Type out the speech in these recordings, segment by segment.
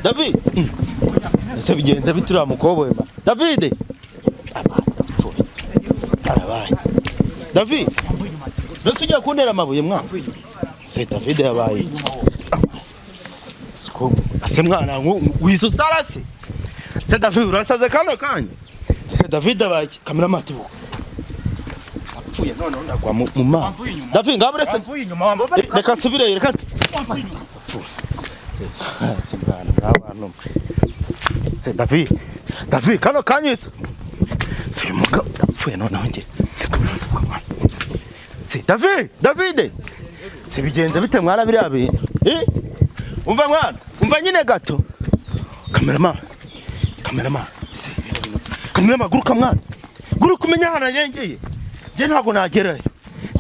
David ese bigenze bitura mukoboye ma David arabaye David Nasugiye kuntera amabuye mwana se David yabaye Sko ase mwana wisusara se David urasaze kano kanya se David abaye kamera matibuka apfuye none ndagwa mu ma David ngaburetse apfuye inyuma wambo reka nsubire reka se David kano kanyitse se muga apfuye none nge se David se bigenze bite mwana biri abi umva mwana umva nyine gato cameraman se cameraman guruka mwana guruka umenya hana yengeye je ntago nagerayo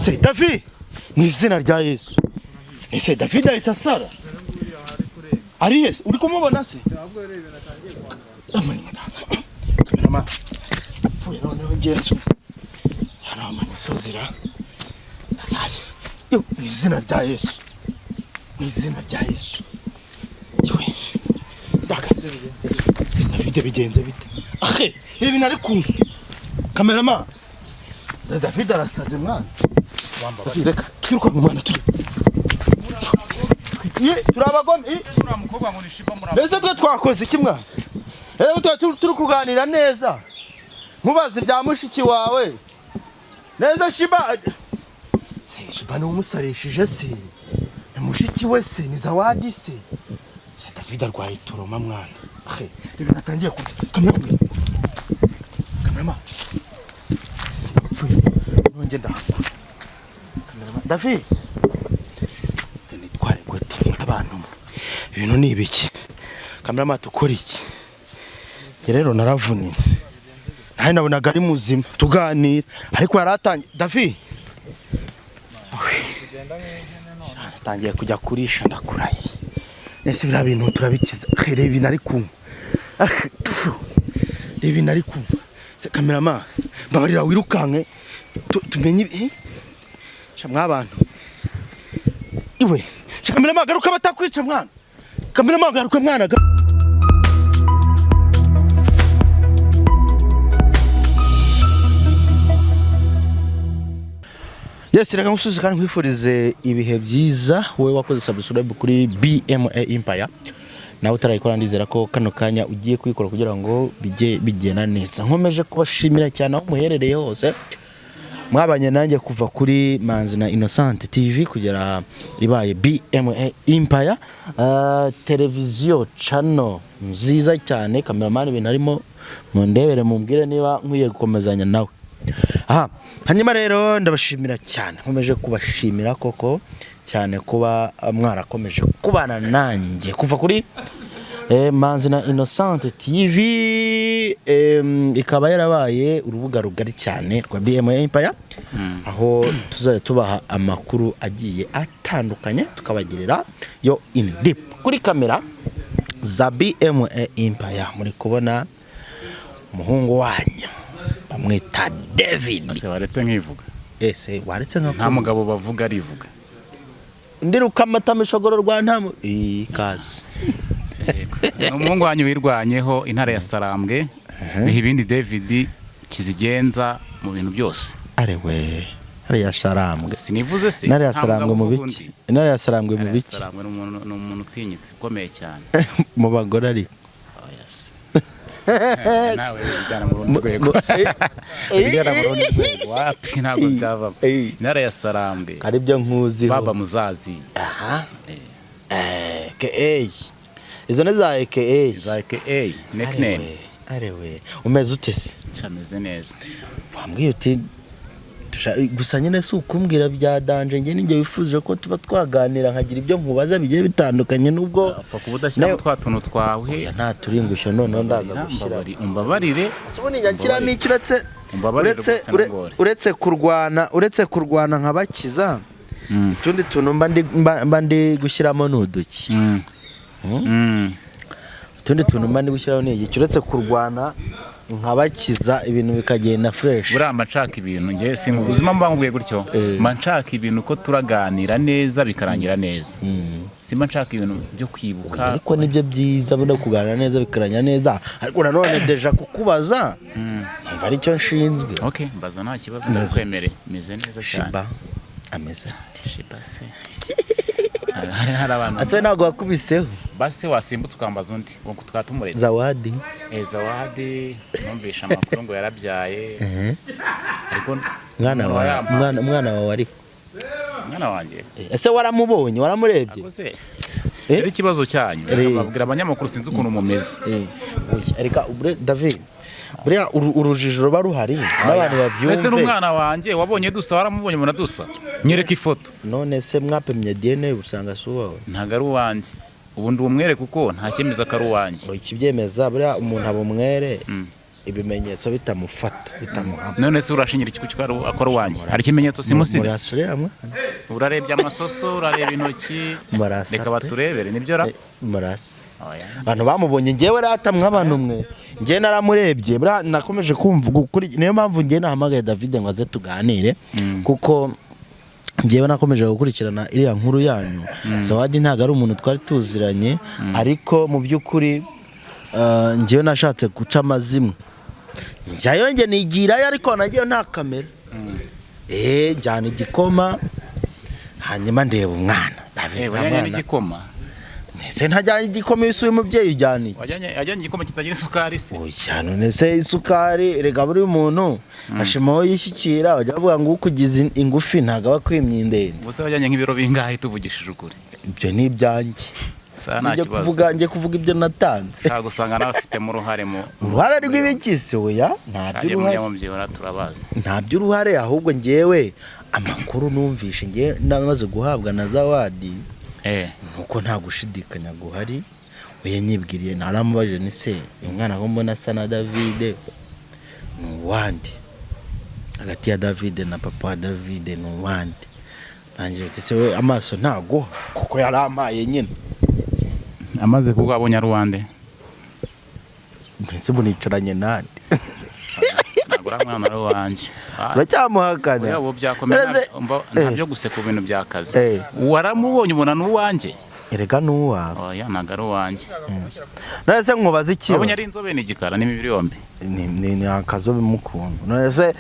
se David mwizina rya Yesu ese David ayisasara ari yes uri kumubona se cameraman apfuye none ngezo yana amasozira yo mwizina rya Yesu yewe ndagaze se David bigenze bite ahe ibi nari kumwe cameraman se David arasaze mwana reka kiruka mu mwana turi turabagome uramukobwa ngo nishiba muri ese twe twakoze iki mwana turi kuganira neza mubaze bya mushiki wawe neza shiba ni umusarishije se mushiki we se ni zawadi se David arwaye turoma mwana reba natangiye ku cameraman nonge ndahakura cameraman David se nitware gute abantu ibintu ni ibiki cameraman tukora iki rero naravunitse nahe nabonaga ari muzima tuganira ariko yaratangiye David tangiye kujya kurisha ndakuraye nese bira bintu turabikiza reba ibi nari kumwe reba nari kumwe se cameraman mbabarira wirukanke tumenye shamwa abantu iwe cameraman garuka batakwica mwana cameraman garuka mwana Yes, reka musuze kandi kwifurize ibihe byiza wowe wakoze subscribe kuri BMA Empire nawe utarayikora ndizera ko kano kanya ugiye kwikora kugira ngo bigena neza nkomeje kubashimira cyane aho muherereye hose mwabanye nanjye kuva kuri Manzi na Innocent TV kugera ibaye BMA Empire televiziyo channel nziza cyane cameraman ibintu arimo mundebere mumbwire niba nkwiye gukomezanya nawe hanyuma rero ndabashimira cyane nkomeje kubashimira koko cyane kuba mwarakomeje kubana nanjye kuva kuri Manzi na Innocent TV ikaba yarabaye urubuga rugari cyane rwa BMA Empire aho tuzajya tubaha amakuru agiye atandukanye tukabagirira yo in deep kuri kamera za BMA Empire muri kubona umuhungu wanyu bamwita David ase waretse nkivuga ese waretse nta mugabo bavuga arivuga ndiruka amatamishogoro rwa ntamu ikaze umuhungu wanyu wirwanyeho intara ya Sarambwe biha ibindi David kizigenza mu bintu byose arewe ari ya Sarambwe sinivuze se nari ya Sarambwe mu biki nari ya Sarambwe mu biki Sarambwe n'umuntu utinyitse ukomeye cyane mu bagore ari nawe bijyana mu rundi rwego bijyana mu rundi rwego wapi ntabwo byava intara ya Sarambwe ari byo nkuziho baba muzazi KA izo ne za KA nickname arewe umeze ute se cyameze neza wambwiye uti gusa nyine si ukumbwira bya danje nge ninge wifuje ko tuba twaganira nkagira ibyo nkubaza bigiye bitandukanye nubwo apfa kubudashyira twa tuntu twawe nta turingusho none ndaza gushyira umbabarire ubone yakiramo ikiretse uretse kurwana nkabakiza itundi tuntu mba ndi gushyiramo nuduki utundi tuntu mba ndi gushyiraho ni iki uretse kurwana nkabakiza ibintu bikagenda fresh. buriya nshaka ibintu ngiye si mu buzima mba nkubwiye gutyo nshaka ibintu ko turaganira neza bikarangira neza simba nshaka ibintu byo kwibuka ariko nibyo byiza bunda kuganira neza bikarangira neza ariko nanone deja kukubaza mva ari cyo nshinzwe. Okay mbaza nta kibazo ndakwemereye meze neza cyane. Shiba ameze Shiba se hari abantu ase ntabwo wakubiseho base wasimbutse ukambaza undi ngo twatumuretse Zawadi Zawadi numvisha amakuru ngo yarabyaye ariko mwana wawe ariko mwana wanjye ese waramubonye waramurebye akose iri kibazo cyanyu babwira abanyamakuru sinzi ukuntu mumeze ariko David buriya urujijo ruba ruhari n'abantu babyumve. Ese n'umwana wanjye wabonye dusa waramubonye muna dusa nyereka ifoto none se mwapimye DNA usanga si uwawe ntago ari uwanjye ubundi umwere kuko nta cyemeza ko ari uwanjye ikibyemeza buriya umuntu aba umwere ibimenyetso bitamufata bitamuhama. None se urashingira iki akora uwanjye hari ikimenyetso simusibe urarebye amasoso urareba intoki reka baturebere nibyo ra marasi abantu bamubonye ngewe ratamwe abantu mwe ngiye naramurebye bra nakomeje kumva niyo mpamvu ngiye nahamagaye David ngo aze tuganire kuko ngewe nakomeje gukurikirana iriya nkuru yanyu. Zawadi ntago ari umuntu twari tuziranye ariko mu by'ukuri ngewe nashatse guca amazimwe njyayo nge nigirayo ariko nagiye nta kamera njyana igikoma hanyuma ndeba umwana wajyanye igikoma ese ntajyanye igikoma isuye umubyeyi ujyana iki wajyanye igikoma kitagira isukari se oya none se isukari rega buri muntu ashimaho yishyikira bajya bavuga ngo ukugize ingufi ntago aba kwimye indende ubuse wajyanye nk'ibiro bingahe tuvugishije ukuri ibyo ni ibyanjye njye kuvuga ibyo natanze ntabwo usanga nawe afitemo uruhare mu uruhare rw'ibikisi oya nta by'uruhare ahubwo ngewe amakuru numvishe ngewe namaze guhabwa na Zawadi nuko nta gushidikanya guhari oya nyibwiriye naramubajije ni se umwana ko mbona asa na David n'uwandi hagati ya David na papa wa David n'uwandi nanjye ati we amaso ntago kuko yaramaye nyine amaze kuko abonye ari uwande mbese bunicaranye nande nagura mwana ari uwanjye uracyamuhakana yabo byakomeza ntabyo guseka ibintu byakaze waramubonye ubona n'uwanjye erega n'uwawe oya ntago ari uwanjye nase nkubaza iki abonye ari inzobe n'igikara n'imibiri yombi ni akazobe mukundu nase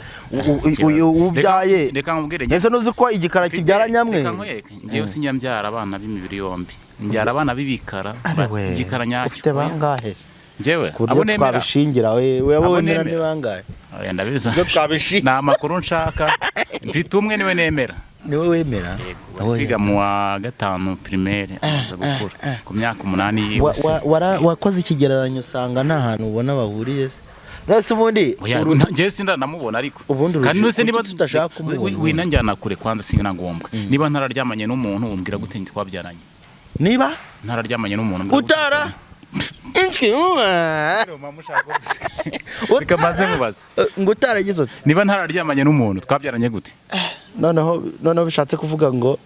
ubyaye reka nkubwire nese nuzi ko igikara kibyara nyamwe ngiye sinjya mbyara abana b'imibiri yombi mbyara abana b'ibikara igikara nyacyo ufite bangahe njewe abo nemera twabishingira wewe nemera ni bangahe oya ndabiza ni amakuru nshaka mfite umwe niwe nemera niwe wemera kwiga mu wa gatanu primaire gukura ku myaka 8 wakoze ikigereranyo usanga nta hantu ubona bahuriye nase ubundi ngiye sinda namubona ariko kandi nuse niba tudashaka kumubona winanjyana kure kwanza singana ngombwa niba ntararyamanye n'umuntu umbwira gute twabyaranye niba ntararyamanye n'umuntu utara inki bikamaze mubaza ngo utaragize uti niba ntararyamanye n'umuntu twabyaranye gute noneho bishatse kuvuga ngo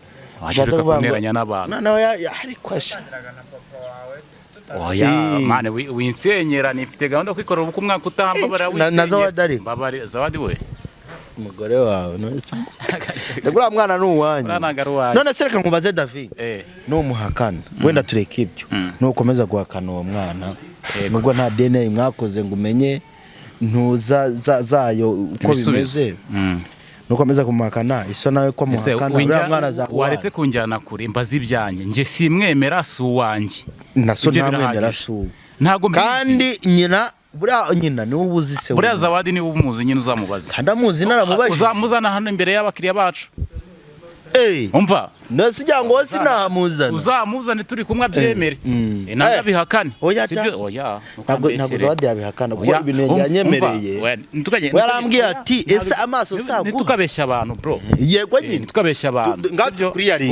bishatse kuneranya n'abantu noneho yari kwasha oya mane winsenyera nifite gahunda kwikorera ubuku umwaka utamba bara na Zawadi babari Zawadi we umugore wawe ndagura mwana n'uwanyu none se reka nkubaze David n'umuhakana wenda tureka ibyo nukomeza guhakana uwo mwana nubwo nta DNA mwakoze ngo umenye ntuza zayo uko bimeze nukomeza kumuhakana iso nawe ko muhakana uriya mwana za waretse kunjyana kure mbaza ibyanjye nge simwemera su wanjye naso ntamwemera su ntago kandi nyina buriya nyina niwe ubuzi se buriya Zawadi niwe umuzi nyine uzamubaza ndamuzi naramubaje uzamuzana hano imbere y'abakiriya bacu umva nasi cyangwa wose namuzana uzamuzane turi kumwe abyemere ntabwo bihakane sibyo oya ntabwo Zawadi yabihakana kuko ibintu yanyemereye warambwiye ati ese amaso sagu nitukabeshya abantu bro yego nyine tukabeshya abantu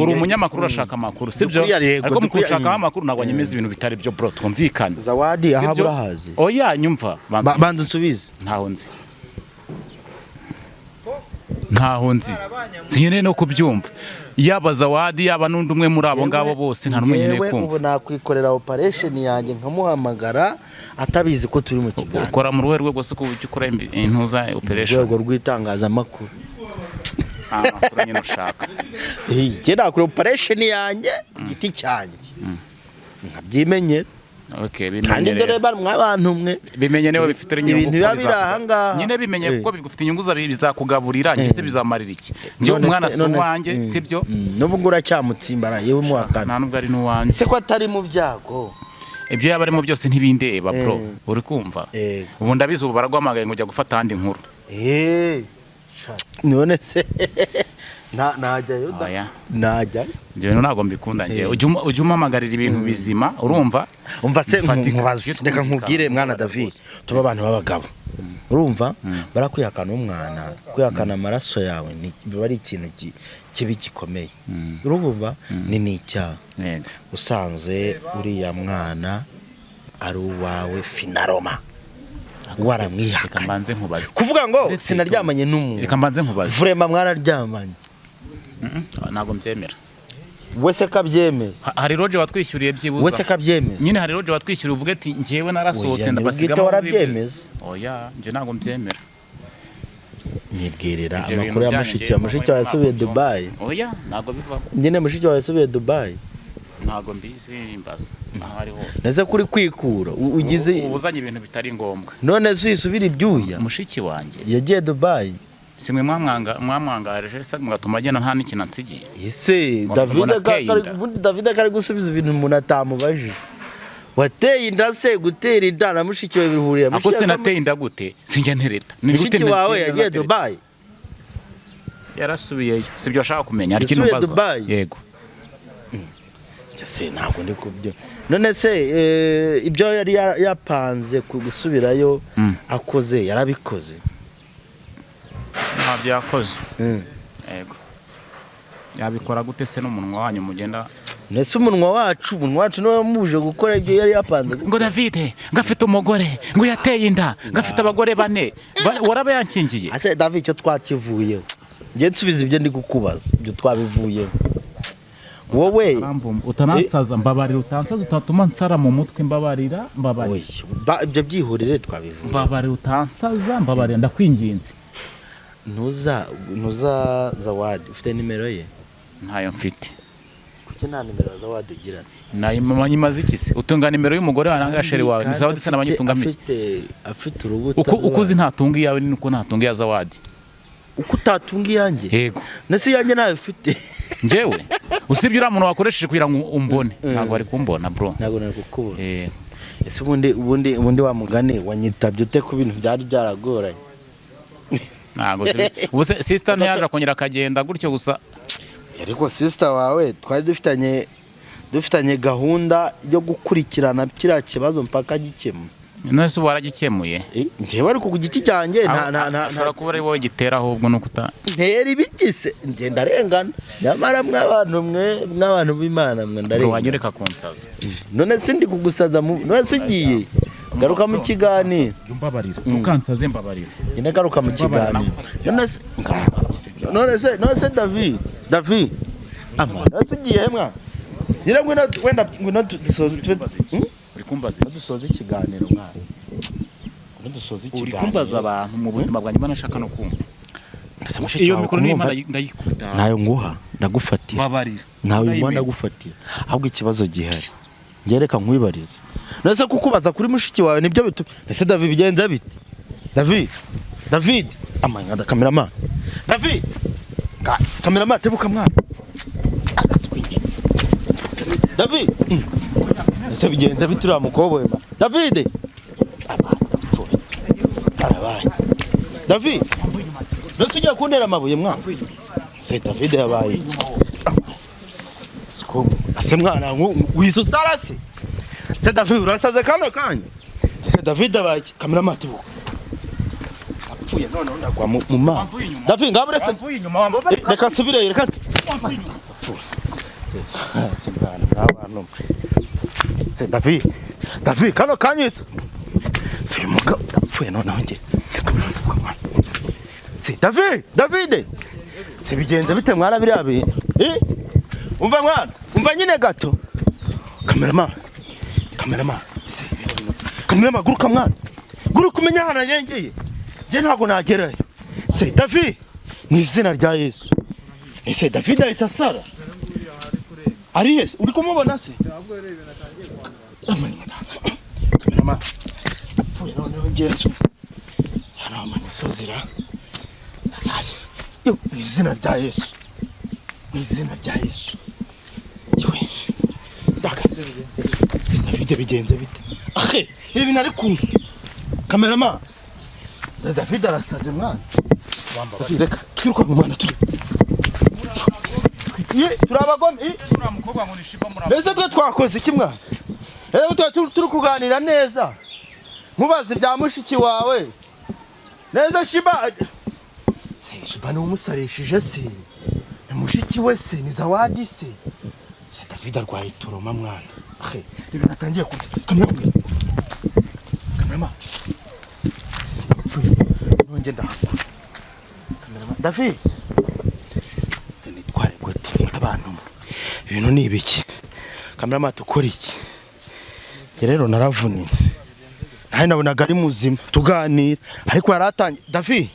uri umunyamakuru urashaka amakuru sibyo ariko mukushaka amakuru ntabwo nyemeza ibintu bitari byo bro twumvikane Zawadi ahabura hazi oya nyumva bandu nsubize ntaho nzi ntaho nzi sinkeneye no kubyumva yaba Zawadi yaba n'undi umwe muri abo ngabo bose nta numwe nkeneye kumva ubu nakwikorera operation yanjye nkamuhamagara atabizi ko turi mu kiganiro ukora mu ruhe rwose ko ukora intuza operation rwego rw'itangazamakuru amakuru nyine ushaka njye nakora operation yanjye giti cyanjye nkabyimenyera kandi dore mw'abantu mwe bimenye newe bifite ibintu biba biri ahangaha nyine bimenye kuko bigufite inyungu bizakugaburira njye se bizamarira iki njye umwana si uwanjye sibyo n'ubu ngo uracyamutsimbara yewe muhakana nta nubwo ari n'uwanjye se ko atari mu byago ibyo yaba arimo byose ntibindeba bro uri kumva ubu ndabizi ubu baragwamagaye ngo ujya gufata ahandi nkuru none se najyayo najyayo njyewe ntabwo mbikunda njye ujya umamagarira ibintu bizima urumva umva se nkubaze reka nkubwire mwana David tuba abantu b'abagabo urumva barakwihakana umwana kwihakana amaraso yawe biba ari ikintu kibi gikomeye urumva ni n'icyaha usanze uriya mwana ari uwawe finaroma waramwihakanye kuvuga ngo sinaryamanye n'umuntu reka mbanze nkubaze vrema mwararyamanye ntabwo mbyemera wese kabyemeza hari roje watwishyuriye byibuza wese kabyemeza nyine hari roje watwishyuriye uvuga ati njyewe narasohotse ndabasiga mu warabyemeza oya nje ntabwo mbyemera nibwirira amakuru ya mushiki wawe yasubiye Dubai oya ntabwo biva nyine mushiki wawe yasubiye Dubai ntabwo mbizi imbaza aho ari hose neze kuri kwikura ugize ubuzanye ibintu bitari ngombwa none zisubira ibyuya mushiki wanjye yagiye Dubai simwe mwamwangaje se mugatuma agenda nta n'ikintu ansigiye ese David kari gusubiza ibintu umuntu atamubaje wateye inda se gutera inda na mushiki wawe bihurira ako se nateye inda gute sinjya ntereta mushiki wawe yagiye Dubai yarasubiyeyo sibyo ashaka kumenya ari kintu baza yego se ntabwo ndi kubyo none se ibyo yari yapanze gusubirayo akoze yarabikoze ntabyo yakoze yego yabikora gute se n'umunwa wanyu mugenda nese umunwa wacu niwe muje gukora ibyo yari yapanze ngo David ngafite umugore ngo yateye inda ngafite abagore 4 waraba yankingiye ase David cyo twakivuyeho ngiye nsubiza ibyo ndi kukubaza ibyo twabivuyeho wowe utanansaza mbabarira utansaza utatuma nsara mu mutwe mbabarira ibyo byihurire twabivuye mbabarira utansaza mbabarira ndakwinginze ntuza Zawadi ufite nimero ye ntayo mfite kuki nta nimero Zawadi ugira nayo manyimaze iki se utunga nimero y'umugore waranga sheri wawe ni Zawadi se nabanyitunga afite urubuto uko uzi ntatunga yawe nuko ntatunga ya Zawadi uko utatunga iyanjye yego nese iyanjye nayo ufite njyewe usibye uriya muntu wakoresheje kugira ngo umbone ntabwo ari kumbona bro ntabwo nari kukubona ese ubundi wa mugani wanyitabye ute ku bintu byari byaragoranye ntabwo ubu se sister ntiyaje akongera akagenda gutyo gusa ariko sister wawe twari dufitanye gahunda yo gukurikirana kiriya kibazo mpaka gikemura nese waragikemuye njyewe ariko ku giti cyanjye ashobora kuba ari wowe gitera ahubwo nuko ntera ibigise ngenda arengana nyamara mw'abantu b'Imana mwe ndarengana wanyereka kunsaza none sindi kugusaza none se ugiye garuka mu kiganiro mbabarira ukansaze mbabarira nyine garuka mu kiganiro none se David none se ugiye mwa nyira ngwino dusoze uri kumbaza dusoze ikiganiro mwana uri kumbaza abantu mu buzima bwanjye banashaka no kumva iyo mikoro n'Imana ndayikubita nayo nguha ndagufatira babarira nawe imana ndagufatira ahubwo ikibazo gihari ngereka nkwibariza nese kukubaza kuri mushiki wawe nibyo bitumye nese David bigenza bite David amanga cameraman David cameraman tebuka mwana David nese bigenza bitura mukoboye David arabaye David nese ujya kuntera amabuye mwana se David yabaye ase mwana wisusara se David urasaze kano kanya se David abaye cameraman tebuka apfuye none ndagwa mu ma David ngabure se reka nsubire reka se mwana abantu se David kano kanya se mugabo apfuye none nge se David si bigenze bite mwana biriya bintu umva mwana umva nyine gato cameraman guruka mwana guruka umenya hano yengeye je ntago nagerayo se David mu izina rya Yesu ese David ahise asara ari yes uri kumubona se cameraman fuye none ngiye yana amasozira yo mu izina rya Yesu yewe ndakaze se David bigenze bite ahe ibi nari kumwe cameraman se David arasaze mwana reka twiruka mu mwana turi turabagome neza twe twakoze iki mwana turi kuganira neza mubaze bya mushiki wawe neza Shiba ni umusarishije se mushiki we se ni Zawadi se David arwaye turoma mwana ahe ibi natangiye cameraman nonge ndahakura cameraman David se nitware gute abantu ibintu ni ibiki cameraman tukora iki rero naravunitse nahe nabonaga ari muzima tuganira ariko yaratangiye David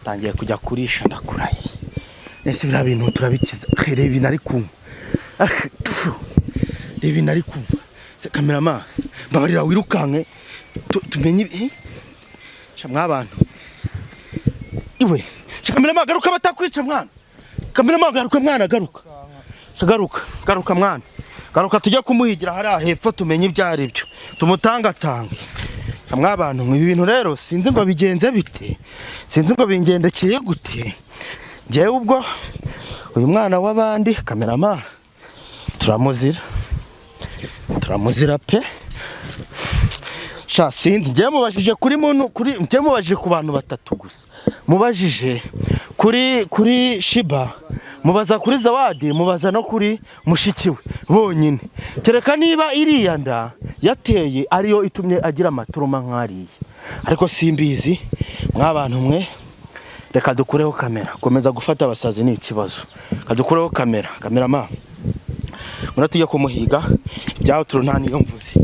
tangiye kujya kurisha ndakuraye nese bira bintu turabikiza reba nari kumwe reba nari kumwe se cameraman babarira wirukanke tumenye mw'abantu iwe cameraman garuka batakwica mwana cameraman garuka mwana garuka mwana garuka tujya kumuhigira hari hepfo tumenye ibyari byo tumutangatange mw'abantu ibi bintu rero sinzi ngo bigenze bite sinzi ngo bingendekeye gute ngewe ubwo uyu mwana w'abandi cameraman turamuzira pe sha sinzi ngiye mubajije ngiye mubajije ku bantu batatu gusa mubajije kuri Shiba mubaza kuri Zawadi mubaza no kuri mushiki we bonyine tereka niba iriya nda yateye ariyo itumye agira amaturuma nk'ariye ariko simbizi mw'abantu mwe reka dukureho kamera komeza gufata abasazi ni ikibazo kadukureho cameraman muna tujye kumuhiga byaho turu nta niyo mvuze